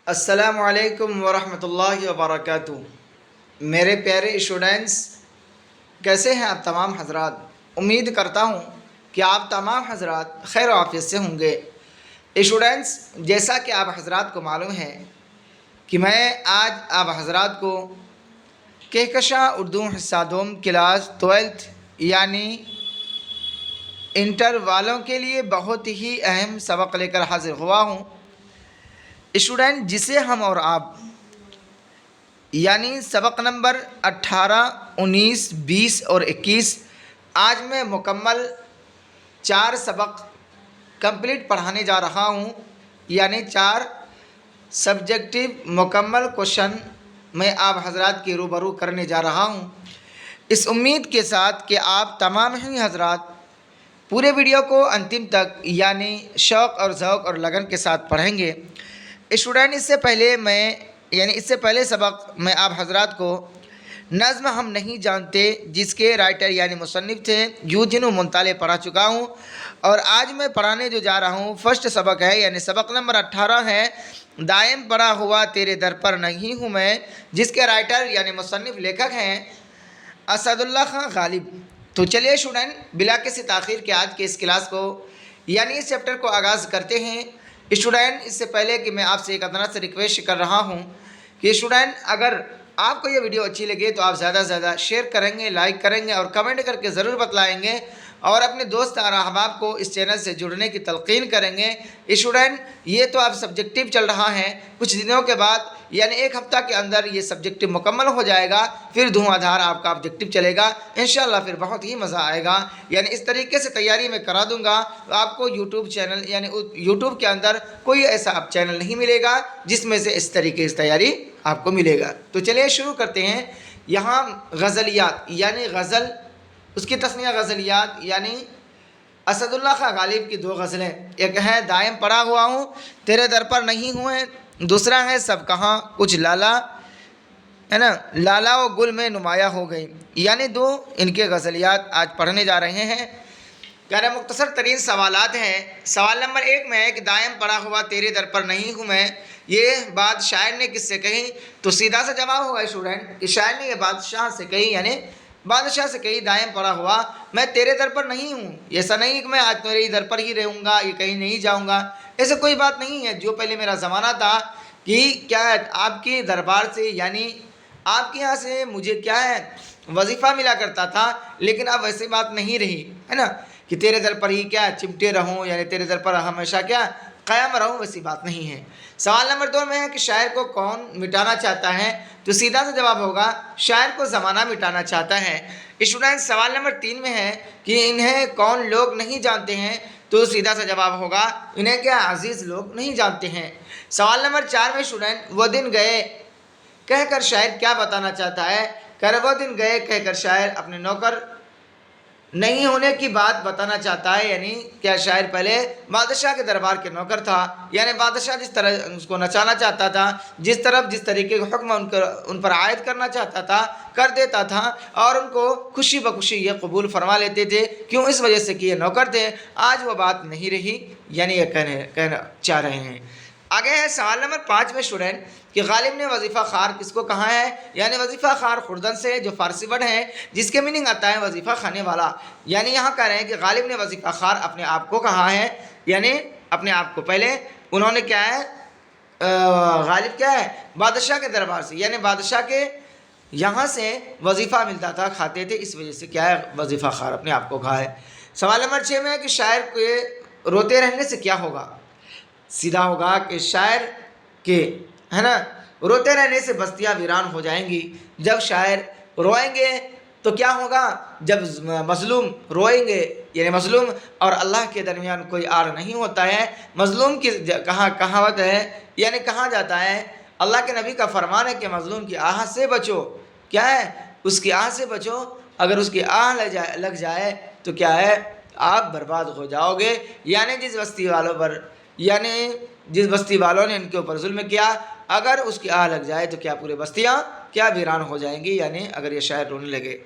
السلام علیکم ورحمۃ اللہ وبرکاتہ۔ میرے پیارے اسٹوڈنٹس، کیسے ہیں آپ تمام حضرات؟ امید کرتا ہوں کہ آپ تمام حضرات خیر و عافیت سے ہوں گے۔ اسٹوڈنٹس، جیسا کہ آپ حضرات کو معلوم ہے کہ میں آج آپ حضرات کو کہکشاں اردو حصہ دوم کلاس 12 یعنی انٹر والوں کے لیے بہت ہی اہم سبق لے کر حاضر ہوا ہوں۔ اسٹوڈنٹ، جسے ہم اور آپ یعنی سبق نمبر 18، 19، 20 اور 21 آج میں مکمل 4 سبق کمپلیٹ پڑھانے جا رہا ہوں، یعنی 4 سبجیکٹیو مکمل کوشچن میں آپ حضرات کے روبرو کرنے جا رہا ہوں، اس امید کے ساتھ کہ آپ تمام ہی حضرات پورے ویڈیو کو انتم تک یعنی شوق اور ذوق اور لگن کے ساتھ پڑھیں گے۔ اسٹوڈنٹ، اس سے پہلے سبق میں آپ حضرات کو نظم ہم نہیں جانتے جس کے رائٹر یعنی مصنف تھے یوجن منطالع پڑھا چکا ہوں، اور آج میں پڑھانے جو جا رہا ہوں فرسٹ سبق ہے، یعنی سبق نمبر 18 ہے دائم پڑا ہوا تیرے در پر نہیں ہوں میں، جس کے رائٹر یعنی مصنف لیکھک ہیں اسد اللہ خان غالب۔ تو چلیے اسٹوڈنٹ، بلا کسی تاخیر کے آج کے اس کلاس کو یعنی اس چیپٹر کو آغاز کرتے ہیں۔ اسٹوڈنٹ، اس سے پہلے کہ میں آپ سے ایک ادنا سے ریکویسٹ کر رہا ہوں کہ اسٹوڈنٹ اگر آپ کو یہ ویڈیو اچھی لگے تو آپ زیادہ سے زیادہ شیئر کریں گے، لائک کریں گے اور کمنٹ کر کے ضرور بتلائیں گے، اور اپنے دوست اور احباب کو اس چینل سے جڑنے کی تلقین کریں گے۔ اسٹوڈنٹ، یہ تو اب سبجیکٹیو چل رہا ہے، کچھ دنوں کے بعد یعنی ایک ہفتہ کے اندر یہ سبجیکٹیو مکمل ہو جائے گا، پھر دھواں دھار آپ کا آبجیکٹیو چلے گا انشاءاللہ، پھر بہت ہی مزہ آئے گا۔ یعنی اس طریقے سے تیاری میں کرا دوں گا، آپ کو یوٹیوب چینل یعنی یوٹیوب کے اندر کوئی ایسا اب چینل نہیں ملے گا جس میں سے اس طریقے سے تیاری آپ کو ملے گا۔ تو چلیے شروع کرتے ہیں۔ یہاں غزلیات یعنی غزل، اس کی تسمیہ غزلیات یعنی اسد اللہ خان غالب کی 2 غزلیں، ایک ہے دائم پڑا ہوا ہوں تیرے در پر نہیں ہوئے، دوسرا ہے سب کہاں کچھ لالا ہے نا، لالا و گل میں نمایاں ہو گئی، یعنی 2 ان کے غزلیات آج پڑھنے جا رہے ہیں۔ یعنی مختصر ترین سوالات ہیں۔ سوال نمبر 1 میں ہے کہ دائم پڑا ہوا تیرے در پر نہیں ہوں میں، یہ بات شاعر نے کس سے کہی؟ تو سیدھا سا جواب ہوگا اسٹوڈنٹ کہ شاعر نے یہ بادشاہ سے کہی، یعنی بادشاہ سے کہی دائم پڑا ہوا میں تیرے در پر نہیں ہوں، ایسا نہیں کہ میں آج تیرے در پر ہی رہوں گا، یہ کہیں نہیں جاؤں گا، ایسا کوئی بات نہیں ہے۔ جو پہلے میرا زمانہ تھا کہ کیا آپ کے دربار سے یعنی آپ کے یہاں سے مجھے کیا ہے وظیفہ ملا کرتا تھا، لیکن اب ویسی بات نہیں رہی ہے نا کہ تیرے در پر ہی کیا چمٹے رہوں، یعنی تیرے در پر ہمیشہ کیا قیام رہوں، ویسی بات نہیں ہے۔ سوال نمبر 2 میں ہے کہ شاعر کو کون مٹانا چاہتا ہے؟ تو سیدھا سا جواب ہوگا شاعر کو زمانہ مٹانا چاہتا ہے۔ اسٹوڈنٹ، سوال نمبر 3 میں ہے کہ انہیں کون لوگ نہیں جانتے ہیں؟ تو سیدھا سا جواب ہوگا انہیں کیا عزیز لوگ نہیں جانتے ہیں۔ سوال نمبر 4 میں اسٹوڈنٹ وہ دن گئے کہہ کر شاعر کیا بتانا چاہتا ہے؟ وہ دن گئے کہہ کر شاعر اپنے نوکر نہیں ہونے کی بات بتانا چاہتا ہے، یعنی کیا شاعر پہلے بادشاہ کے دربار کے نوکر تھا، یعنی بادشاہ جس طرح اس کو نچانا چاہتا تھا، جس طریقے کا حکم ان پر عائد کرنا چاہتا تھا کر دیتا تھا، اور ان کو خوشی بخوشی یہ قبول فرما لیتے تھے، کیوں؟ اس وجہ سے کہ یہ نوکر تھے۔ آج وہ بات نہیں رہی، یعنی یہ کہنا چاہ رہے ہیں۔ آگے ہے سوال نمبر 5 میں اسٹوڈنٹ کہ غالب نے وظیفہ خوار کس کو کہا ہے؟ یعنی وظیفہ خوار خوردن سے جو فارسی ورڈ ہے جس کے میننگ آتا ہے وظیفہ کھانے والا، یعنی یہاں کہہ رہے ہیں کہ غالب نے وظیفہ خوار اپنے آپ کو کہا ہے، یعنی اپنے آپ کو پہلے انہوں نے کیا ہے غالب کیا ہے بادشاہ کے دربار سے یعنی بادشاہ کے یہاں سے وظیفہ ملتا تھا، کھاتے تھے، اس وجہ سے کیا ہے وظیفہ خوار اپنے آپ کو کہا ہے۔ سوال نمبر 6 میں ہے کہ شاعر کے روتے رہنے سے کیا ہوگا؟ سیدھا ہوگا کہ شاعر کے ہے نا روتے رہنے سے بستیاں ویران ہو جائیں گی۔ جب شاعر روئیں گے تو کیا ہوگا؟ جب مظلوم روئیں گے، یعنی مظلوم اور اللہ کے درمیان کوئی آڑ نہیں ہوتا ہے، مظلوم کی کہاوت ہے، یعنی کہا جاتا ہے اللہ کے نبی کا فرمان ہے کہ مظلوم کی آہ سے بچو، کیا ہے اس کی آہ سے بچو، اگر اس کی آہ لگ جائے تو کیا ہے آپ برباد ہو جاؤ گے۔ یعنی جس بستی والوں نے ان کے اوپر ظلم کیا، اگر اس کی آہ لگ جائے تو کیا پورے بستیاں کیا ویران ہو جائیں گی، یعنی اگر یہ شاعر رونے لگے۔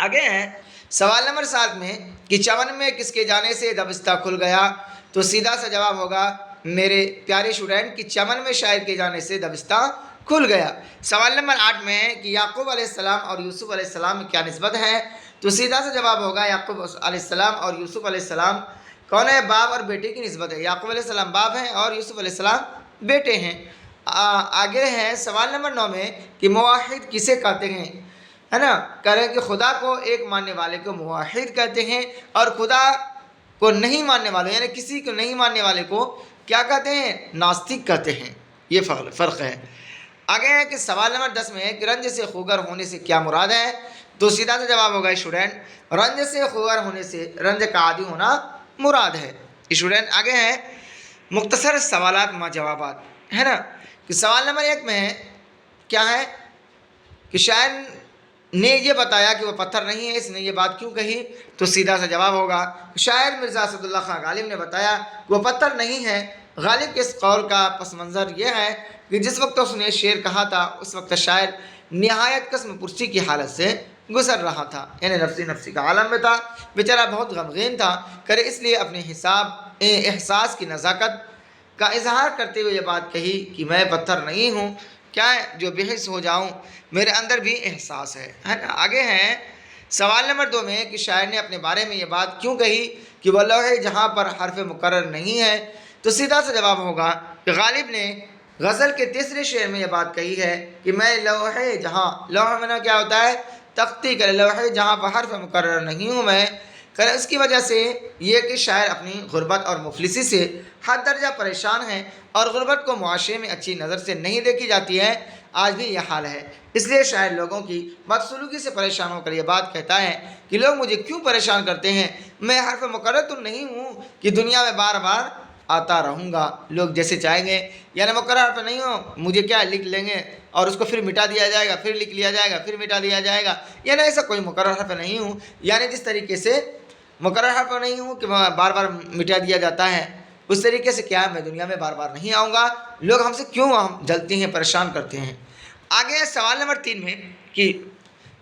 آگے ہیں سوال نمبر 7 میں کہ چمن میں کس کے جانے سے دبستہ کھل گیا؟ تو سیدھا سا جواب ہوگا میرے پیارے اسٹوڈنٹ کی چمن میں شاعر کے جانے سے دبستہ کھل گیا۔ سوال نمبر 8 میں ہے کہ یعقوب علیہ السلام اور یوسف علیہ السلام میں کیا نسبت ہے؟ تو سیدھا سا جواب ہوگا یعقوب علیہ السلام اور یوسف علیہ السلام کون ہے؟ باپ اور بیٹے کی نسبت ہے۔ یعقوب علیہ السلام باپ ہیں اور یوسف علیہ السلام بیٹے ہیں۔ آگے ہے سوال نمبر 9 میں کہ موحد کسے کہتے ہیں؟ ہے نا، کہہ رہے ہیں کہ خدا کو ایک ماننے والے کو موحد کہتے ہیں اور خدا کو نہیں ماننے والے یعنی کسی کو نہیں ماننے والے کو کیا کہتے ہیں؟ ناستک کہتے ہیں۔ یہ فرق ہے۔ آگے ہے کہ سوال نمبر 10 میں ہے کہ رنج سے خوگر ہونے سے کیا مراد ہے؟ تو سیدھا سا جواب ہوگا اسٹوڈنٹ رنج سے خوگر ہونے سے رنج کا عادی ہونا مراد ہے۔ اسٹوڈنٹ آگے ہے مختصر سوالات ما جوابات، ہے نا، کہ سوال نمبر 1 میں ہے کیا ہے کہ شاعر نے یہ بتایا کہ وہ پتھر نہیں ہے، اس نے یہ بات کیوں کہی؟ تو سیدھا سا جواب ہوگا شاعر مرزا اسد اللہ خان غالب نے بتایا کہ وہ پتھر نہیں ہے۔ غالب کے اس قول کا پس منظر یہ ہے کہ جس وقت اس نے شعر کہا تھا اس وقت شاعر نہایت قسم پرسی کی حالت سے گزر رہا تھا، یعنی نفسی کا عالم میں تھا، بیچارہ بہت غمگین تھا، کرے اس لیے اپنے احساس کی نزاکت کا اظہار کرتے ہوئے یہ بات کہی کہ میں پتھر نہیں ہوں، کیا ہے جو بے حس ہو جاؤں، میرے اندر بھی احساس ہے نا۔ آگے ہیں سوال نمبر 2 میں کہ شاعر نے اپنے بارے میں یہ بات کیوں کہی کہ وہ لوح جہاں پر حرف مقرر نہیں ہے؟ تو سیدھا سا جواب ہوگا کہ غالب نے غزل کے تیسرے شعر میں یہ بات کہی ہے کہ میں لوح جہاں، لوح میں کیا ہوتا ہے؟ تختی کا لوح جہاں پر حرف مقرر نہیں ہوں میں، اس کی وجہ سے یہ کہ شاعر اپنی غربت اور مفلسی سے حد درجہ پریشان ہیں اور غربت کو معاشرے میں اچھی نظر سے نہیں دیکھی جاتی ہے، آج بھی یہ حال ہے۔ اس لیے شاعر لوگوں کی بدسلوکی سے پریشان ہو کر یہ بات کہتا ہے کہ لوگ مجھے کیوں پریشان کرتے ہیں، میں حرف مقرر تو نہیں ہوں کہ دنیا میں بار بار آتا رہوں گا، لوگ جیسے چاہیں گے، یعنی مقرر حرف نہیں ہوں، مجھے کیا لکھ لیں گے اور اس کو پھر مٹا دیا جائے گا، پھر لکھ لیا جائے گا، پھر مٹا دیا جائے گا، یعنی ایسا کوئی مقرر حرف نہیں ہوں، یعنی جس طریقے سے مقرر حرف نہیں ہوں کہ بار بار مٹا دیا جاتا ہے، اس طریقے سے کیا میں دنیا میں بار بار نہیں آؤں گا، لوگ ہم سے کیوں جلتے ہیں، پریشان کرتے ہیں۔ آگے ہے سوال نمبر 3 میں کہ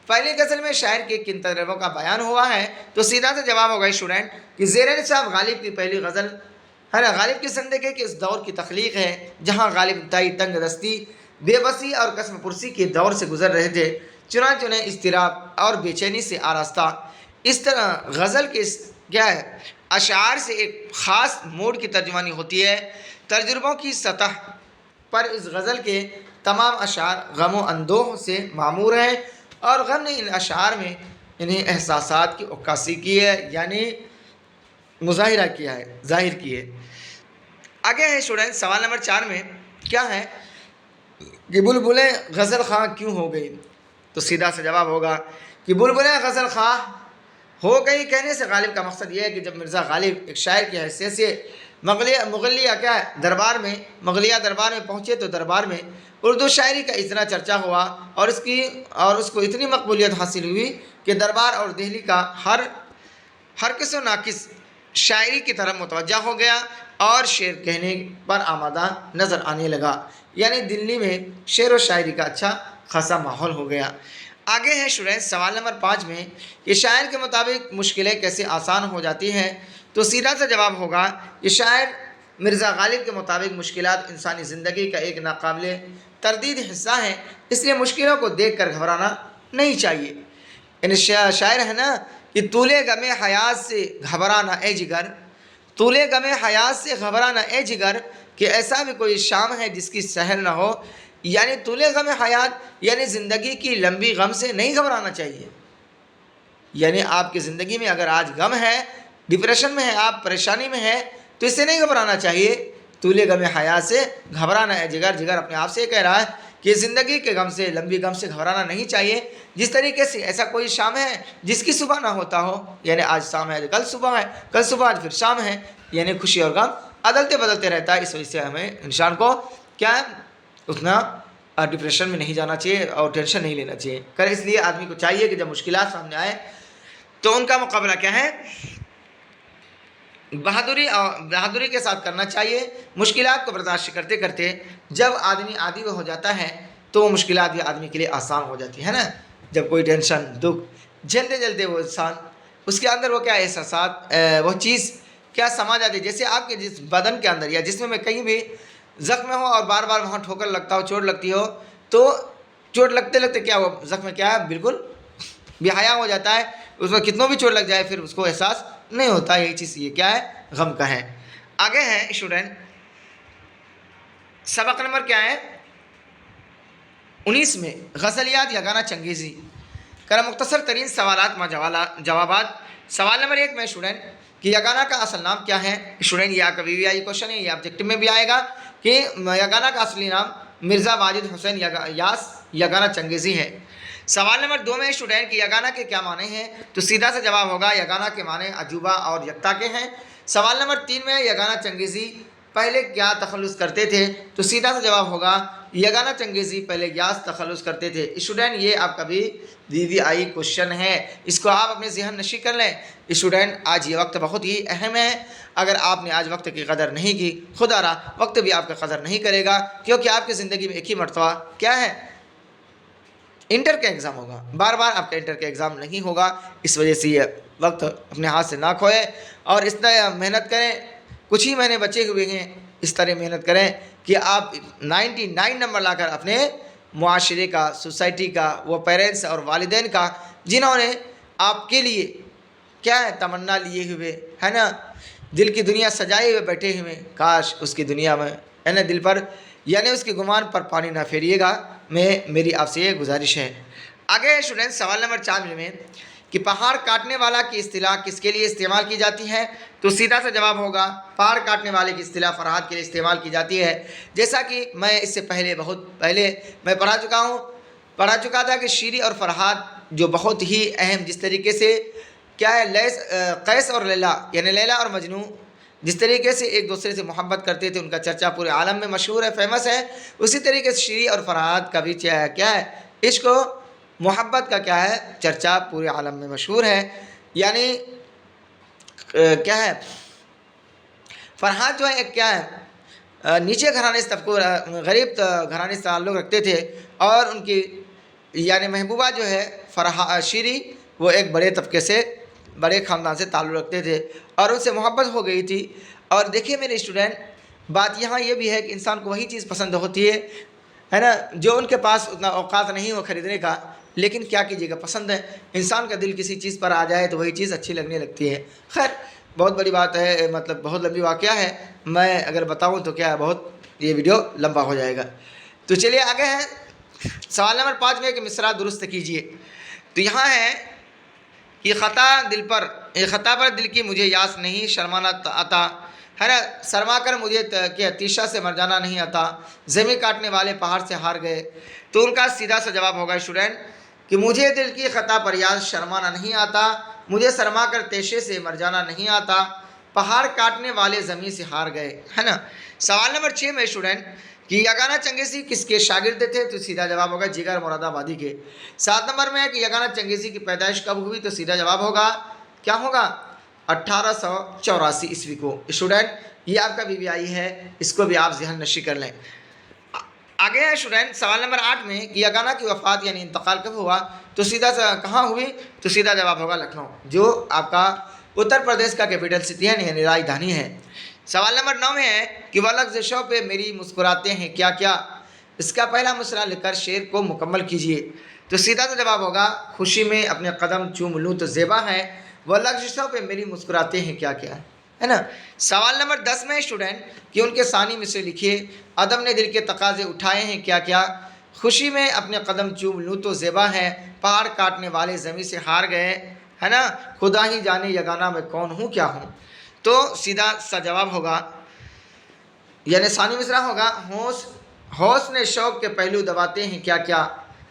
پہلی غزل میں شاعر کے کن تجربوں کا بیان ہوا ہے؟ تو سیدھا سے جواب ہوگا اسٹوڈنٹ کہ زیر نصاب غالب کی پہلی غزل ہے نا، غالب کی زندگی کے اس دور کی تخلیق ہے جہاں غالب انتہائی تنگ دستی، بے بسی اور قسم پرسی کے دور سے گزر رہے تھے، چنانچہ انہیں اضطراب اور بے چینی سے آراستہ۔ اس طرح غزل کے کیا ہے اشعار سے ایک خاص موڈ کی ترجمانی ہوتی ہے، تجربوں کی سطح پر اس غزل کے تمام اشعار غم و اندوہ سے معمور ہیں اور غم نے ان اشعار میں انہیں احساسات کی عکاسی کی ہے، یعنی مظاہرہ کیا ہے، ظاہر کی ہے۔ آگے ہے اسٹوڈنٹ سوال نمبر 4 میں کیا ہے کہ بلبلیں غزل خواں کیوں ہو گئی؟ تو سیدھا سا جواب ہوگا کہ بلبلیں غزل خواں ہو گئی کہنے سے غالب کا مقصد یہ ہے کہ جب مرزا غالب ایک شاعر کی حیثیت سے مغلیہ دربار میں پہنچے تو دربار میں اردو شاعری کا اتنا چرچا ہوا اور اس کو اتنی مقبولیت حاصل ہوئی کہ دربار اور دہلی کا ہر کس و ناقص شاعری کی طرف متوجہ ہو گیا اور شعر کہنے پر آمادہ نظر آنے لگا، یعنی دلی میں شعر و شاعری کا اچھا خاصا ماحول ہو گیا۔ آگے ہے اسٹوڈنٹ سوال نمبر 5 میں کہ شاعر کے مطابق مشکلیں کیسے آسان ہو جاتی ہیں؟ تو سیدھا سا جواب ہوگا کہ شاعر مرزا غالب کے مطابق مشکلات انسانی زندگی کا ایک ناقابل تردید حصہ ہیں، اس لیے مشکلوں کو دیکھ کر گھبرانا نہیں چاہیے۔ یعنی شاعر ہے نا کہ طول غم حیات سے گھبرانا اے جگر، طول غم حیات سے گھبرانا اے جگر، کہ ایسا بھی کوئی شام ہے جس کی سحر نہ ہو، یعنی طول غم حیات یعنی زندگی کی لمبی غم سے نہیں گھبرانا چاہیے، یعنی آپ کی زندگی میں اگر آج غم ہے، ڈپریشن میں ہے، آپ پریشانی میں ہے تو اس سے نہیں گھبرانا چاہیے، طول غم حیات سے گھبرانا ہے جگر، جگر اپنے آپ سے کہہ رہا ہے کہ زندگی کے غم سے، لمبی غم سے گھبرانا نہیں چاہیے، جس طریقے سے ایسا کوئی شام ہے جس کی صبح نہ ہوتا ہو، یعنی آج شام ہے تو کل صبح ہے، کل صبح آج پھر شام ہے، یعنی خوشی اور غم عدلتے بدلتے رہتا ہے، اس وجہ سے ہمیں انسان کو کیا ہے اتنا ڈپریشن میں نہیں جانا چاہیے اور ٹینشن نہیں لینا چاہیے، اس لیے آدمی کو چاہیے کہ جب مشکلات سامنے آئے تو ان کا مقابلہ کیا ہے بہادری کے ساتھ کرنا چاہیے۔ مشکلات کو برداشت کرتے کرتے جب آدمی عادی ہو جاتا ہے تو وہ مشکلات بھی آدمی کے لیے آسان ہو جاتی ہے نا، جب کوئی ٹینشن دکھ جلتے جلتے وہ انسان اس کے اندر وہ کیا احساسات وہ چیز کیا سما جاتی ہے. جیسے آپ کے جس بدن کے اندر یا جسم میں کہیں بھی زخم ہو اور بار بار وہاں ٹھوکر لگتا ہو, چوٹ لگتی ہو, تو چوٹ لگتے لگتے کیا ہو, زخم کیا ہے, بالکل بے حیا ہو جاتا ہے. اس میں کتنوں بھی چوٹ لگ جائے پھر اس کو احساس نہیں ہوتا. یہی چیز یہ کیا ہے, غم کا ہے. آگے ہے اسٹوڈنٹ, سبق نمبر کیا ہے 19 میں, غزلیات یگانہ چنگیزی. کرا مختصر ترین سوالات ما جوابات. سوال نمبر 1 میں اسٹوڈنٹ کہ یگانہ کا اصل نام کیا ہے. اسٹوڈنٹ یہ آپ کا VVI کوشچن ہے, یہ آبجیکٹو میں بھی آئے گا کہ یگانہ کا اصلی نام مرزا واجد حسین یاس یگانہ چنگیزی ہے. سوال نمبر 2 میں اسٹوڈنٹ کہ یگانہ کے کیا معنی ہیں, تو سیدھا سے جواب ہوگا یگانہ کے معنی عجوبہ اور یکتا کے ہیں. سوال نمبر 3 میں یگانہ چنگیزی پہلے کیا تخلص کرتے تھے, تو سیدھا سے جواب ہوگا یگانہ چنگیزی پہلے یاس تخلص کرتے تھے. اسٹوڈنٹ یہ آپ کا بھی VVI کوشچن ہے, اس کو آپ اپنے ذہن نشی کر لیں. اسٹوڈنٹ آج یہ وقت بہت ہی اہم ہے. اگر آپ نے آج وقت کی قدر نہیں کی, خدا را وقت بھی آپ کا قدر نہیں کرے گا, کیونکہ آپ کی زندگی میں ایک ہی مرتبہ کیا ہے, انٹر کا ایگزام ہوگا. بار بار آپ کا انٹر کا ایگزام نہیں ہوگا. اس وجہ سے یہ وقت اپنے ہاتھ سے نہ کھوئے اور اس طرح محنت کریں. کچھ ہی مہینے بچے ہوئے ہیں, اس طرح محنت کریں کہ آپ 99 نمبر لا کر اپنے معاشرے کا, سوسائٹی کا, وہ پیرنٹس اور والدین کا جنہوں نے آپ کے لیے کیا ہے تمنا لیے ہوئے ہے نا, دل کی دنیا سجائے ہوئے بیٹھے ہوئے, کاش اس کی دنیا میں ہے نا دل پر یعنی اس کے گمان پر پانی نہ پھیریے گا. میری آپ سے یہ گزارش ہے. آگے اسٹوڈنٹ سوال نمبر 4 میں کہ پہاڑ کاٹنے والا کی اصطلاح کس کے لیے استعمال کی جاتی ہے, تو سیدھا سا جواب ہوگا پہاڑ کاٹنے والے کی اصطلاح فرہاد کے لیے استعمال کی جاتی ہے. جیسا کہ میں اس سے بہت پہلے میں پڑھا چکا تھا کہ شیری اور فرہاد جو بہت ہی اہم, جس طریقے سے کیا ہے قیس اور لیلا یعنی لیلا اور مجنوں جس طریقے سے ایک دوسرے سے محبت کرتے تھے, ان کا چرچا پورے عالم میں مشہور ہے, فیمس ہے. اسی طریقے سے شیری اور فرہاد کا بھی کیا ہے عشق و محبت کا کیا ہے چرچا پورے عالم میں مشہور ہے. یعنی کیا ہے, فرہاد جو ہے ایک کیا ہے نیچے گھرانے سے طبقہ غریب گھرانے سے تعلق رکھتے تھے, اور ان کی یعنی محبوبہ جو ہے شیری وہ ایک بڑے طبقے سے, بڑے خاندان سے تعلق رکھتے تھے اور ان سے محبت ہو گئی تھی. اور دیکھیے میرے اسٹوڈنٹ, بات یہاں یہ بھی ہے کہ انسان کو وہی چیز پسند ہوتی ہے نا جو ان کے پاس اتنا اوقات نہیں ہو خریدنے کا, لیکن کیا کیجیے گا, پسند ہے. انسان کا دل کسی چیز پر آ جائے تو وہی چیز اچھی لگنے لگتی ہے. خیر بہت بڑی بات ہے, مطلب بہت لمبی واقعہ ہے, میں اگر بتاؤں تو کیا ہے بہت یہ ویڈیو لمبا ہو جائے گا. تو چلیے آگے ہے سوال نمبر 5 میں کہ مصرع درست کیجیے. تو یہاں ہے کہ خطا پر دل کی مجھے یاس نہیں شرمانا آتا ہے نا, شرما کر مجھے کہ تیشہ سے مر جانا نہیں آتا, زمین کاٹنے والے پہاڑ سے ہار گئے. تو ان کا سیدھا سا جواب ہوگا اسٹوڈنٹ کہ مجھے دل کی خطا پر یاس شرمانا نہیں آتا, مجھے شرما کر تیشے سے مر جانا نہیں آتا, پہاڑ کاٹنے والے زمین سے ہار گئے ہے نا. سوال نمبر 6 میں اسٹوڈنٹ کہ یگانہ چنگیزی کس کے شاگرد تھے, تو سیدھا جواب ہوگا جگر مراد آبادی کے. 7 نمبر میں ہے کہ یگانہ چنگیزی کی پیدائش کب ہوئی, تو سیدھا جواب ہوگا کیا ہوگا 1884 عیسوی کو. اسٹوڈنٹ یہ آپ کا VVI ہے, اس کو بھی آپ ذہن نشی کر لیں. آگے ہے اسٹوڈنٹ سوال نمبر 8 میں کہ یگانہ کی وفات یعنی انتقال کب ہوا, تو سیدھا کہاں ہوئی, تو سیدھا جواب ہوگا لکھنؤ, جو آپ کا اتر پردیش کا کیپٹل سٹی ہے یعنی راجدھانی ہے. سوال نمبر 9 میں ہے کہ وہ لغزشوں پہ میری مسکراتے ہیں کیا کیا, اس کا پہلا مصرع لکھ کر شعر کو مکمل کیجیے. تو سیدھا سا جواب ہوگا خوشی میں اپنے قدم چوم لوں تو زیبا ہے, وہ لغزشوں پہ میری مسکراتے ہیں کیا کیا ہے نا. سوال نمبر 10 میں اسٹوڈنٹ کہ ان کے ثانی مصرع لکھیے. ادب نے دل کے تقاضے اٹھائے ہیں کیا کیا, خوشی میں اپنے قدم چوم لوں تو زیبا ہے, پہاڑ کاٹنے والے زمین سے ہار گئے ہے نا, خدا ہی جانے یگانہ میں کون ہوں کیا ہوں. تو سیدھا سا جواب ہوگا یعنی ثانی مصرع ہوگا حسن شوق کے پہلو دباتے ہیں کیا کیا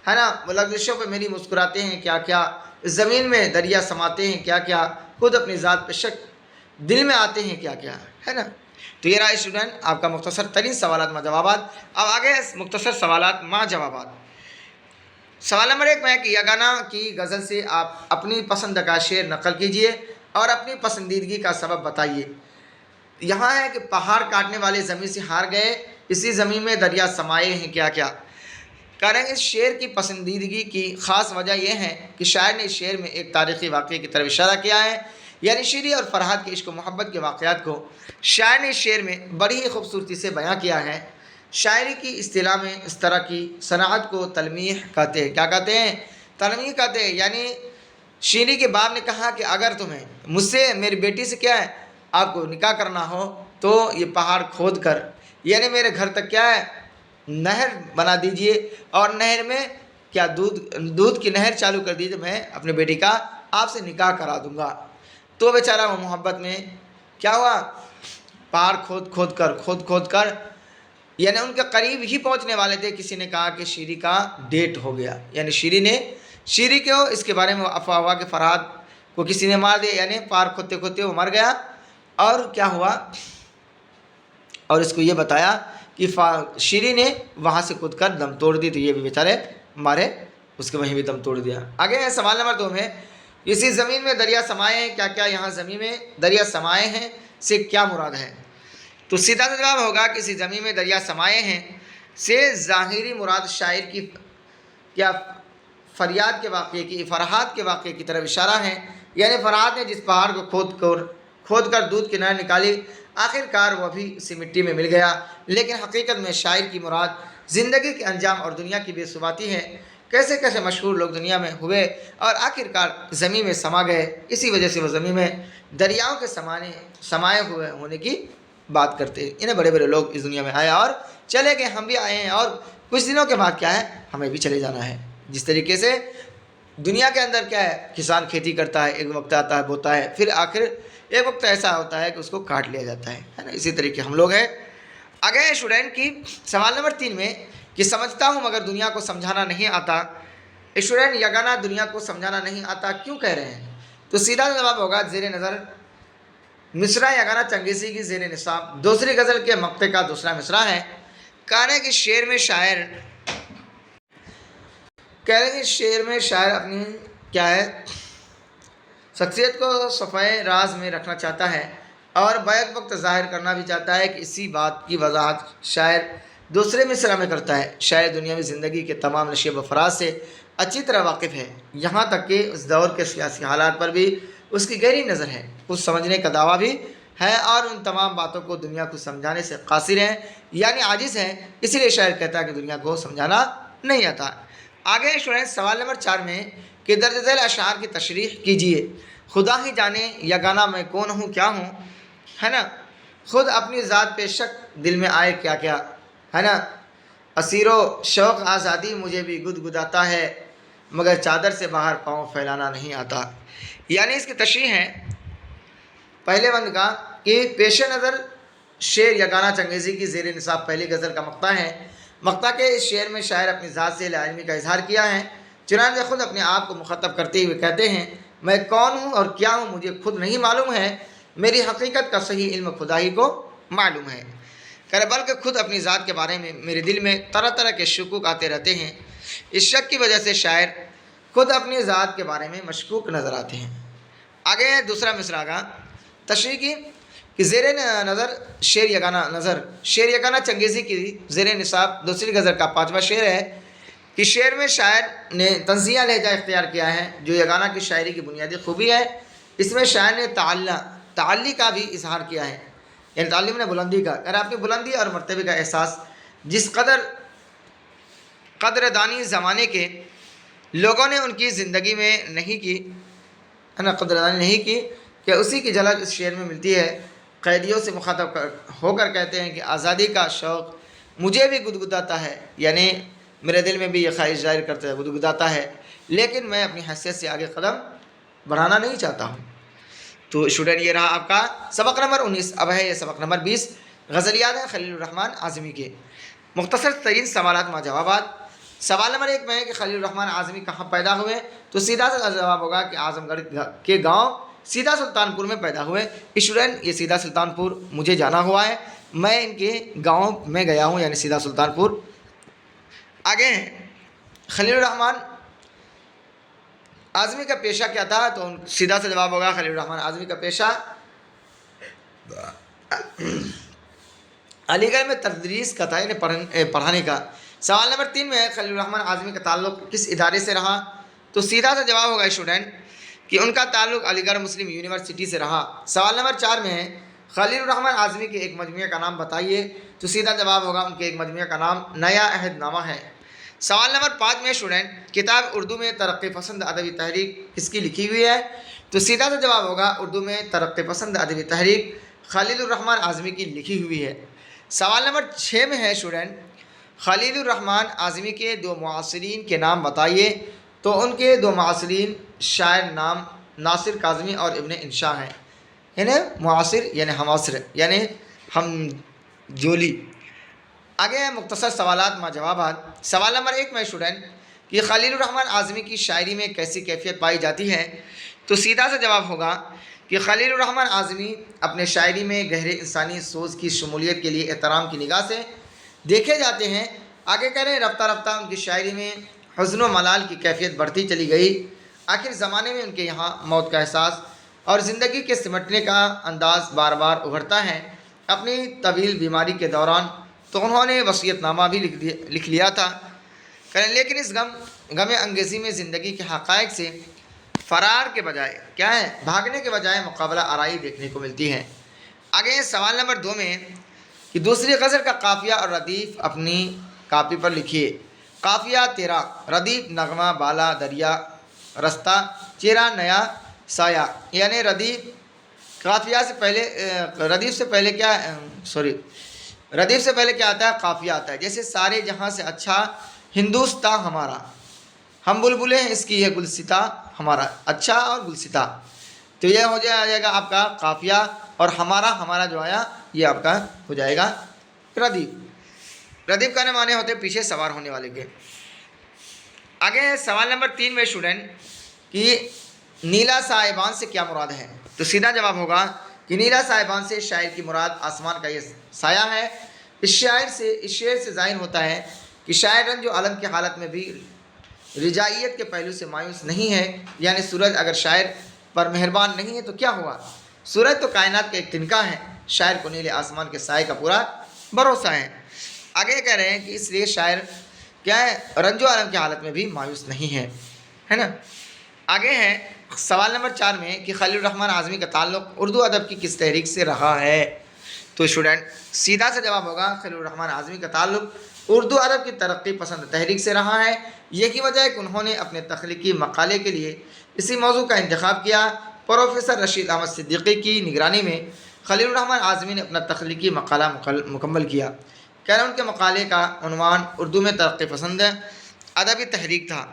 ہے نا, وہ لغزشوں پہ میری مسکراتے ہیں کیا کیا, زمین میں دریا سماتے ہیں کیا کیا, خود اپنی ذات پہ شک دل میں آتے ہیں کیا کیا ہے نا. تو یہ رہا اسٹوڈنٹ آپ کا مختصر ترین سوالات ما جوابات. اب آگے مختصر سوالات ما جوابات. سوال نمبر 1 میں ہے کہ یگانہ کی غزل سے آپ اپنی پسند کا شعر نقل کیجیے اور اپنی پسندیدگی کا سبب بتائیے. یہاں ہے کہ پہاڑ کاٹنے والے زمین سے ہار گئے, اسی زمین میں دریا سمائے ہیں کیا کیا. کہہ رہے ہیں اس شعر کی پسندیدگی کی خاص وجہ یہ ہے کہ شاعر نے اس شعر میں ایک تاریخی واقعے کی طرف اشارہ کیا ہے. یعنی شیری اور فرحات کے عشق و محبت کے واقعات کو شاعر نے اس شعر میں بڑی ہی خوبصورتی سے بیاں کیا ہے۔ شاعری کی اصطلاح میں اس طرح کی صنعت کو تلمیح کہتے ہیں۔ کیا کہتے ہیں؟ تلمیح کہتے ہیں۔ یعنی شیری کے باپ نے کہا کہ اگر تمہیں مجھ سے، میری بیٹی سے کیا ہے، آپ کو نکاح کرنا ہو تو یہ پہاڑ کھود کر، یعنی میرے گھر تک کیا ہے، نہر بنا دیجئے، اور نہر میں کیا دودھ کی نہر چالو کر دیجئے، میں اپنے بیٹی کا آپ سے نکاح کرا دوں گا۔ تو بیچارہ وہ محبت میں کیا ہوا، پہاڑ کھود کر یعنی ان کے قریب ہی پہنچنے والے تھے، کسی نے کہا کہ شیری کا ڈیٹ ہو گیا، یعنی شیری کو اس کے بارے میں افواہ ہوا کہ فرحات کو کسی نے مار دیا، یعنی پہاڑ کھودتے وہ مر گیا۔ اور کیا ہوا، اور اس کو یہ بتایا کہ شیری نے وہاں سے کود کر دم توڑ دی، تو یہ بھی بیچارے مارے، اس کے وہیں بھی دم توڑ دیا۔ آگے ہے سوال نمبر 2 میں، اسی زمین میں دریا سمائے ہیں، کیا یہاں زمین میں دریا سمائے ہیں سے کیا مراد ہے؟ تو سیدھا سا جواب ہوگا کہ اسی زمین میں دریا سمائے ہیں سے ظاہری مراد شاعر کی کیا فریاد کے واقعے کی، فرحات کے واقعے کی طرف اشارہ ہے۔ یعنی فرحات نے جس پہاڑ کو کھود کر دودھ کی نہر نکالی، آخر کار وہ بھی اسی مٹی میں مل گیا، لیکن حقیقت میں شاعر کی مراد زندگی کے انجام اور دنیا کی بے ثباتی ہے۔ کیسے مشہور لوگ دنیا میں ہوئے اور آخر کار زمین میں سما گئے، اسی وجہ سے وہ زمین میں دریاؤں کے سمائے ہوئے ہونے کی بات کرتے ہیں۔ انہیں بڑے لوگ اس دنیا میں آئے اور چلے گئے، ہم بھی آئے ہیں، اور کچھ دنوں کے بعد کیا ہے، ہمیں بھی چلے جانا ہے۔ جس طریقے سے دنیا کے اندر کیا ہے، کسان کھیتی کرتا ہے، ایک وقت آتا ہے بوتا ہے، پھر آخر ایک وقت ایسا ہوتا ہے کہ اس کو کاٹ لیا جاتا ہے نا، اسی طریقے ہم لوگ ہیں۔ آگے اسٹوڈنٹ کی سوال نمبر 3 میں کہ سمجھتا ہوں مگر دنیا کو سمجھانا نہیں آتا۔ اسٹوڈنٹ یگانہ دنیا کو سمجھانا نہیں آتا کیوں کہہ رہے ہیں؟ تو سیدھا جواب ہوگا زیر نظر مصرع یگانہ چنگیزی کی زیر نصاب دوسری غزل کے مقطع کا دوسرا مصرع ہے۔ کہنے کہ شعر میں شاعر اپنی کیا ہے، شخصیت کو صفحۂ راز میں رکھنا چاہتا ہے اور بیک وقت ظاہر کرنا بھی چاہتا ہے کہ اسی بات کی وضاحت شاعر دوسرے مصرع میں کرتا ہے۔ شاعر دنیاوی زندگی کے تمام نشیب و فراز سے اچھی طرح واقف ہے، یہاں تک کہ اس دور کے سیاسی حالات پر بھی اس کی گہری نظر ہے، کچھ سمجھنے کا دعویٰ بھی ہے، اور ان تمام باتوں کو دنیا کو سمجھانے سے قاصر ہیں، یعنی عاجز ہیں۔ اسی لیے شاعر کہتا ہے کہ دنیا کو سمجھانا نہیں آتا۔ آگے اسٹوڈنٹ سوال نمبر 4 میں کہ درج ذیل اشعار کی تشریح کیجیے۔ خدا ہی جانے یگانہ میں کون ہوں کیا ہوں، ہے نا، خود اپنی ذات پہ شک دل میں آئے کیا ہے نا، اسیر و شوق آزادی مجھے بھی گدگداتا ہے، مگر چادر سے باہر پاؤں پھیلانا نہیں آتا۔ یعنی اس کی تشریح ہے پہلے بند کا کہ پیش نظر شعر یگانہ چنگیزی کی زیر نصاب پہلی غزل کا مقطع ہے۔ مقطع کے اس شعر میں شاعر اپنی ذات سے لا علمی کا اظہار کیا ہے، چنانچہ خود اپنے آپ کو مخاطب کرتے ہوئے کہتے ہیں، میں کون ہوں اور کیا ہوں مجھے خود نہیں معلوم ہے، میری حقیقت کا صحیح علم خدا ہی کو معلوم ہے، بلکہ خود اپنی ذات کے بارے میں میرے دل میں طرح کے شکوک آتے رہتے ہیں۔ اس شک کی وجہ سے شاعر خود اپنی ذات کے بارے میں مشکوک نظر آتے ہیں۔ آگے ہے دوسرا مصرع کا تشریح کی کہ زیر نظر شعر یگانہ چنگیزی کی زیر نصاب دوسری غزل کا 5واں شعر ہے کہ شعر میں شاعر نے طنزیہ لہجہ اختیار کیا ہے، جو یگانہ کی شاعری کی بنیادی خوبی ہے۔ اس میں شاعر نے تعلی کا بھی اظہار کیا ہے، یعنی تعلیم نے بلندی کا، اگر اپنی بلندی اور مرتبے کا احساس جس قدر دانی زمانے کے لوگوں نے ان کی زندگی میں نہیں کی ہے نا، قدردانی نہیں کی، کہ اسی کی جھلک اس شعر میں ملتی ہے۔ قیدیوں سے مخاطب ہو کر کہتے ہیں کہ آزادی کا شوق مجھے بھی گدگداتا ہے، یعنی میرے دل میں بھی یہ خواہش ظاہر کرتا ہے، گدگداتا ہے، لیکن میں اپنی حیثیت سے آگے قدم بڑھانا نہیں چاہتا ہوں۔ تو اسٹوڈنٹ یہ رہا آپ کا سبق نمبر 19۔ اب ہے یہ سبق نمبر 20، غزلیات ہیں خلیل الرحمن اعظمی کے، مختصر ترین سوالات مع جوابات۔ سوال نمبر 1 میں ہے کہ خلیل الرحمن اعظمی کہاں پیدا ہوئے؟ تو سیدھا سا جواب ہوگا کہ اعظم گڑھ کے گاؤں سیدھا سلطان پور میں پیدا ہوئے۔ اسٹوڈنٹ یہ سیدھا سلطان پور مجھے جانا ہوا ہے، میں ان کے گاؤں میں گیا ہوں، یعنی سیدھا سلطان پور۔ آگے ہیں خلیل الرحمن اعظمی کا پیشہ کیا تھا؟ تو سیدھا سا جواب ہوگا خلیل الرحمن اعظمی کا پیشہ علی گڑھ میں تدریس کا تھا، یعنی پڑھانے کا۔ سوال نمبر 3 میں ہے خلیل الرحمن اعظمی کا تعلق کس ادارے سے رہا؟ تو سیدھا سا جواب ہوگا اسٹوڈنٹ کہ ان کا تعلق علی گڑھ مسلم یونیورسٹی سے رہا۔ سوال نمبر 4 میں ہے خلیل الرحمن اعظمی کے ایک مجموعے کا نام بتائیے، تو سیدھا جواب ہوگا ان کے ایک مجموعے کا نام نیا عہد نامہ ہے۔ سوال نمبر 5 میں اسٹوڈنٹ کتاب اردو میں ترقی پسند ادبی تحریک کس کی لکھی ہوئی ہے، تو سیدھا سا جواب ہوگا اردو میں ترقی پسند ادبی تحریک خلیل الرحمن اعظمی کی لکھی ہوئی ہے۔ سوال نمبر 6 میں ہے اسٹوڈنٹ خلیل الرحمن اعظمی کے 2 معاصرین کے نام بتائیے، تو ان کے 2 معاصرین شاعر نام ناصر کاظمی اور ابن انشا ہیں، یعنی معاصر یعنی ہمعصر یعنی ہم جولی۔ آگے ہیں مختصر سوالات ما جوابات۔ سوال نمبر 1 میں اسٹوڈنٹ کہ خلیل الرحمن اعظمی کی شاعری میں کیسی کیفیت پائی جاتی ہے، تو سیدھا سا جواب ہوگا کہ خلیل الرحمن اعظمی اپنے شاعری میں گہرے انسانی سوچ کی شمولیت کے لیے احترام کی نگاہ سے دیکھے جاتے ہیں۔ آگے کہہ رہے ہیں رفتہ رفتہ ان کی شاعری میں حزن و ملال کی کیفیت بڑھتی چلی گئی۔ آخر زمانے میں ان کے یہاں موت کا احساس اور زندگی کے سمٹنے کا انداز بار بار ابھرتا ہے۔ اپنی طویل بیماری کے دوران تو انہوں نے وصیت نامہ بھی لکھ لیا تھا، لیکن اس غم انگیزی میں زندگی کے حقائق سے فرار کے بجائے کیا ہے بھاگنے کے بجائے مقابلہ آرائی دیکھنے کو ملتی ہے۔ آگے سوال نمبر 2 میں کہ دوسری غزل کا قافیہ اور ردیف اپنی کاپی پر لکھیے۔ قافیہ تیرا، ردیف نغمہ بالا دریا رستہ چہرہ نیا سایہ، یعنی ردیف قافیہ سے پہلے ردیف سے پہلے کیا آتا ہے؟ قافیہ آتا ہے۔ جیسے سارے جہاں سے اچھا ہندوستاں ہمارا، ہم بلبلیں ہیں اس کی ہے گلستاں ہمارا، اچھا اور گلستاں، تو یہ ہو جائے گا آپ کا قافیہ، اور ہمارا جو آیا یہ آپ کا ہو جائے گا ردیف۔ ردیف کا معنی ہوتے ہیں پیچھے سوار ہونے والے کے۔ آگے سوال نمبر 3 میں اسٹوڈنٹ کہ نیلا سائبان سے کیا مراد ہے، تو سیدھا جواب ہوگا کہ نیلا سائبان سے شاعر کی مراد آسمان کا یہ سایہ ہے۔ اس شعر سے ظاہر ہوتا ہے کہ شاعر رنج و الم کی حالت میں بھی رجائیت کے پہلو سے مایوس نہیں ہے، یعنی سورج اگر شاعر پر مہربان نہیں ہے تو کیا ہوا، سورج تو کائنات کا ایک تنکا ہے، شاعر کو نیلے آسمان کے سائے کا پورا بھروسہ ہے۔ آگے کہہ رہے ہیں کہ اس لیے شاعر کیا ہے رنج و الم کی حالت میں بھی مایوس نہیں ہے نا۔ آگے ہے سوال نمبر 4 میں کہ خلیل الرحمن اعظمی کا تعلق اردو ادب کی کس تحریک سے رہا ہے، تو اسٹوڈنٹ سیدھا سا جواب ہوگا خلیل الرحمن اعظمی کا تعلق اردو ادب کی ترقی پسند تحریک سے رہا ہے۔ یہی وجہ ہے کہ انہوں نے اپنے تخلیقی مقالے کے لیے اسی موضوع کا انتخاب کیا۔ پروفیسر رشید احمد صدیقی کی نگرانی میں خلیل الرحمن اعظمی نے اپنا تخلیقی مقالہ مکمل کیا۔ کہہ رہے ہیں ان کے مقالے کا عنوان اردو میں ترقی پسند ادبی تحریک تھا،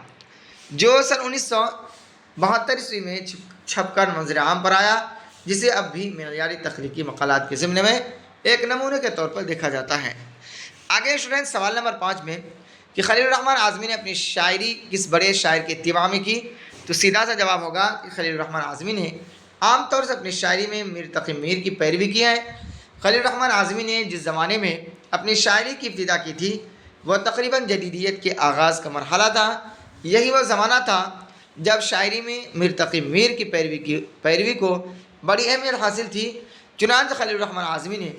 جو سن 1972 میں چھپ کر منظر عام پر آیا، جسے اب بھی معیاری تخلیقی مقالات کے ضمن میں ایک نمونے کے طور پر دیکھا جاتا ہے۔ آگے اسٹوڈنٹ سوال نمبر 5 میں کہ خلیل الرحمن اعظمی نے اپنی شاعری کس بڑے شاعر کے اتباع میں کی، تو سیدھا سا جواب ہوگا کہ خلیل الرحمن اعظمی نے عام طور سے اپنی شاعری میں میر تقی میر کی پیروی کی ہے۔ خلیل الرحمن اعظمی نے جس زمانے میں اپنی شاعری کی ابتدا کی تھی وہ تقریباً جدیدیت کے آغاز کا مرحلہ تھا۔ یہی وہ زمانہ تھا جب شاعری میں میر تقی میر کی پیروی کو بڑی اہمیت حاصل تھی۔ چنانچہ خلیل الرحمن اعظمی نے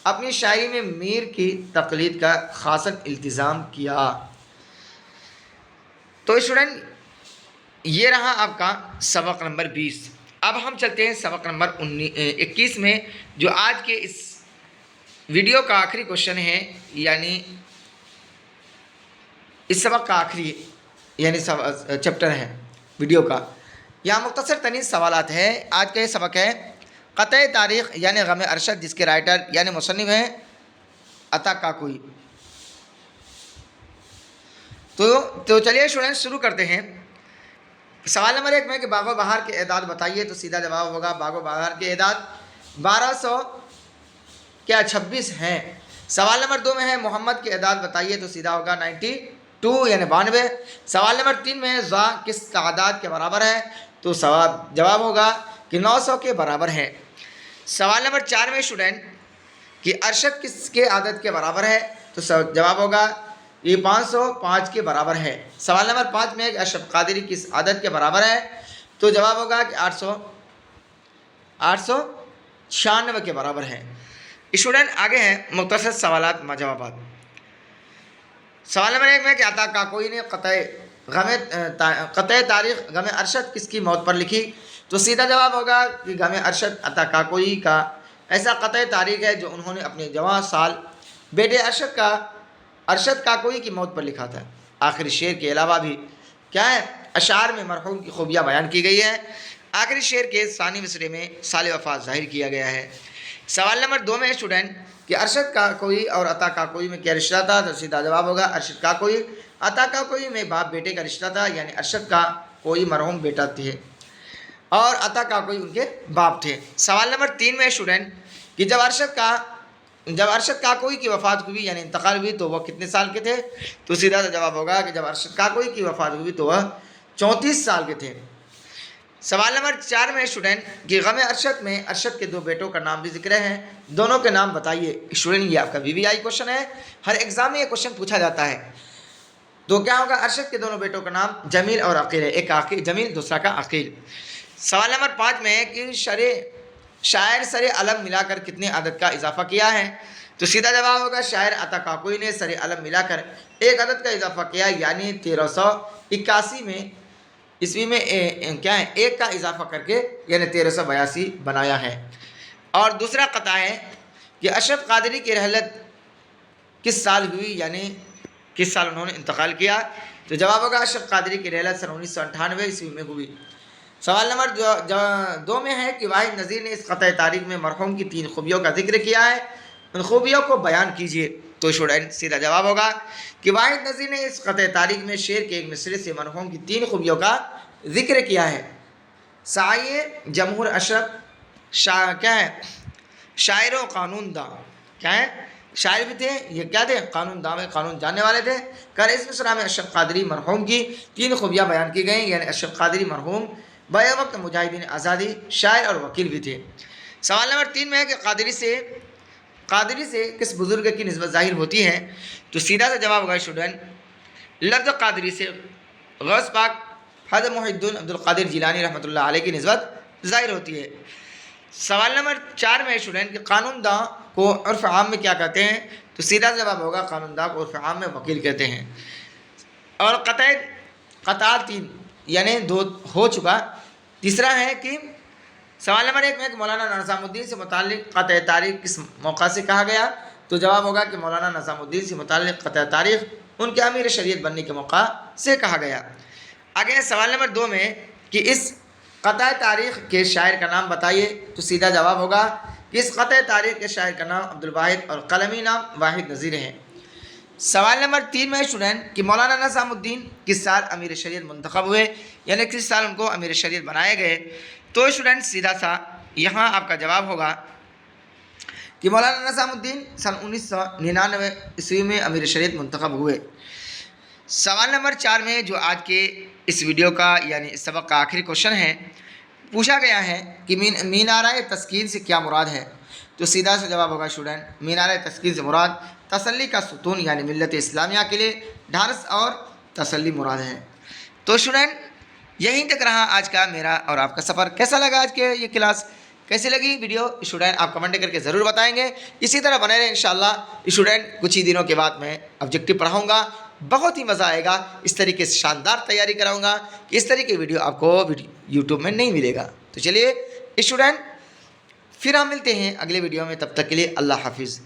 اپنی شاعری میں میر کی تقلید کا خاصاً التزام کیا۔ تو اسٹوڈنٹ یہ رہا آپ کا سبق نمبر 20۔ اب ہم چلتے ہیں سبق نمبر 21 میں، جو آج کے اس ویڈیو کا آخری کوشچن ہے، یعنی اس سبق کا آخری یعنی چیپٹر ہے ویڈیو کا۔ یہاں مختصر ترین سوالات ہیں۔ آج کا یہ سبق ہے قطع تاریخ یعنی غم ارشد، جس کے رائٹر یعنی مصنف ہیں عطا کاکوئی۔ تو چلیے اسٹوڈنٹ شروع کرتے ہیں۔ سوال نمبر 1 میں کہ باغ و بہار کے اعداد بتائیے، تو سیدھا جواب ہوگا باغ و بہار کے اعداد 1226 ہیں۔ سوال نمبر 2 میں ہے محمد کے اعداد بتائیے، تو سیدھا ہوگا 92 یعنی 92۔ سوال نمبر 3 میں ذا کس تعداد کے برابر ہے، تو جواب ہوگا کہ 900 کے برابر ہے۔ سوال نمبر 4 میں اسٹوڈنٹ کہ ارشد کس کے عدد کے برابر ہے، تو جواب ہوگا یہ 505 کے برابر ہے۔ سوال نمبر 5 میں اشرف قادری کس عدد کے برابر ہے، تو جواب ہوگا کہ 896 کے برابر ہے۔ اسٹوڈنٹ آگے ہیں مختصر سوالات جوابات۔ سوال نمبر 1 میں کہ عطا کاکوئی نے قطع قطع تاریخ غم ارشد کس کی موت پر لکھی؟ تو سیدھا جواب ہوگا کہ غم ارشد عطا کاکوئی کا ایسا قطع تاریخ ہے جو انہوں نے اپنے جوان سال بیٹے ارشد کاکوئی کی موت پر لکھا تھا۔ آخری شعر کے علاوہ بھی کیا ہے اشعار میں مرحوم کی خوبیاں بیان کی گئی ہے۔ آخری شعر کے ثانی مصرعے میں سال وفات ظاہر کیا گیا ہے۔ سوال نمبر 2 میں اسٹوڈنٹ کہ ارشد کاکوئی اور عطا کاکوئی میں کیا رشتہ تھا؟ تو سیدھا جواب ہوگا ارشد کاکوئی عطا کاکوئی میں باپ بیٹے کا رشتہ تھا، یعنی ارشد کاکوئی مرحوم بیٹا تھے اور عطا کاکوئی ان کے باپ تھے۔ سوال نمبر 3 میں اسٹوڈنٹ کہ جب ارشد کاکوئی کی وفات ہوئی یعنی انتقال ہوئی تو وہ کتنے سال کے تھے؟ تو سیدھا جواب ہوگا کہ جب ارشد کاکوئی کی وفات ہوئی تو وہ 34 سال کے تھے۔ سوال نمبر 4 میں اسٹوڈنٹ کہ غم ارشد میں ارشد کے 2 بیٹوں کا نام بھی ذکر ہے، دونوں کے نام بتائیے۔ اسٹوڈنٹ یہ آپ کا VVI کوشچن ہے، ہر ایگزام میں یہ کوشچن پوچھا جاتا ہے۔ تو کیا ہوگا؟ ارشد کے دونوں بیٹوں کا نام جمیل اور عقیل ہے، ایک عقیل جمیل دوسرا کا عقیل۔ سوال نمبر 5 میں کہ شاعر سر علم ملا کر کتنے عدد کا اضافہ کیا ہے؟ تو سیدھا جواب ہوگا شاعر عطا کاکوئی نے سر علم ملا کر ایک عدد کا اضافہ کیا، یعنی 1381 میں عیسوی میں کیا ہے ایک کا اضافہ کر کے یعنی 1382 بنایا ہے۔ اور دوسرا قطع ہے کہ اشرف قادری کی رحلت کس سال ہوئی، یعنی کس سال انہوں نے انتقال کیا؟ تو جواب ہوگا اشرف قادری کی رحلت سن 1998 عیسوی میں ہوئی۔ سوال نمبر 2 میں ہے کہ واحد نظیر نے اس قطع تاریخ میں مرحوم کی 3 خوبیوں کا ذکر کیا ہے، ان خوبیوں کو بیان کیجیے۔ تو اسٹوڈنٹ سیدھا جواب ہوگا کہ واحد نظیر نے اس قطع تاریخ میں شعر کے ایک مصرعے سے مرحوم کی 3 خوبیوں کا ذکر کیا ہے۔ سعی جمہور اشرف کیا ہے شاعر و قانون داں، کیا ہے شاعر بھی تھے، یہ کیا تھے قانون داں، قانون جاننے والے تھے۔ کر اس مصرع میں اشرف قادری مرحوم کی 3 خوبیاں بیان کی گئیں، یعنی اشرف قادری مرحوم بیک وقت مجاہدین آزادی شاعر اور وکیل بھی تھے۔ سوال نمبر 3 میں ہے کہ قادری سے کس بزرگ کی نسبت ظاہر ہوتی ہے؟ تو سیدھا سا جواب ہوگا اسٹوڈنٹ لفظ قادری سے غوث پاک حضرت محی الدین عبد القادر جیلانی رحمۃ اللہ علیہ کی نسبت ظاہر ہوتی ہے۔ سوال نمبر 4 میں اسٹوڈنٹ کہ قانون داں کو عرف عام میں کیا کہتے ہیں؟ تو سیدھا جواب ہوگا قانون داں کو عرف عام میں وکیل کہتے ہیں۔ اور قطع 3 یعنی 2 ہو چکا۔ تیسرا ہے کہ سوال نمبر 1 میں کہ مولانا نظام الدین سے متعلق قطع تاریخ کس موقع سے کہا گیا؟ تو جواب ہوگا کہ مولانا نظام الدین سے متعلق قطع تاریخ ان کے امیر شریعت بننے کے موقع سے کہا گیا۔ آگے سوال نمبر 2 میں کہ اس قطع تاریخ کے شاعر کا نام بتائیے۔ تو سیدھا جواب ہوگا کہ اس قطع تاریخ کے شاعر کا نام عبدالواحد اور قلمی نام واحد نظیر ہے۔ سوال نمبر 3 میں اسٹوڈنٹ کہ مولانا نظام الدین کس سال امیر شریعت منتخب ہوئے، یعنی کس سال ان کو امیر شریعت بنائے گئے؟ تو اسٹوڈنٹ سیدھا سا یہاں آپ کا جواب ہوگا کہ مولانا نظام الدین سن 1999 عیسوی میں امیر شریعت منتخب ہوئے۔ سوال نمبر 4 میں جو آج کے اس ویڈیو کا یعنی اس سبق کا آخری کوشچن ہے، پوچھا گیا ہے کہ مینارہ تسکین سے کیا مراد ہے؟ تو سیدھا سا جواب ہوگا اسٹوڈنٹ مینارہ تسکین سے مراد تسلی کا ستون یعنی ملت اسلامیہ کے لیے ڈھارس اور تسلی مراد ہے۔ تو اسٹوڈنٹ یہیں تک رہا آج کا میرا اور آپ کا سفر۔ کیسا لگا آج کے یہ کلاس؟ کیسی لگی ویڈیو؟ اسٹوڈنٹ آپ کمنٹ کر کے ضرور بتائیں گے۔ اسی طرح بنے رہے انشاءاللہ۔ اسٹوڈنٹ کچھ ہی دنوں کے بعد میں آبجیکٹیو پڑھاؤں گا، بہت ہی مزہ آئے گا، اس طریقے سے شاندار تیاری کراؤں گا کہ اس طریقے کی ویڈیو آپ کو یوٹیوب میں نہیں ملے گا۔ تو چلیے اسٹوڈنٹ پھر ہم ملتے ہیں اگلے ویڈیو میں، تب تک کے لیے اللہ حافظ۔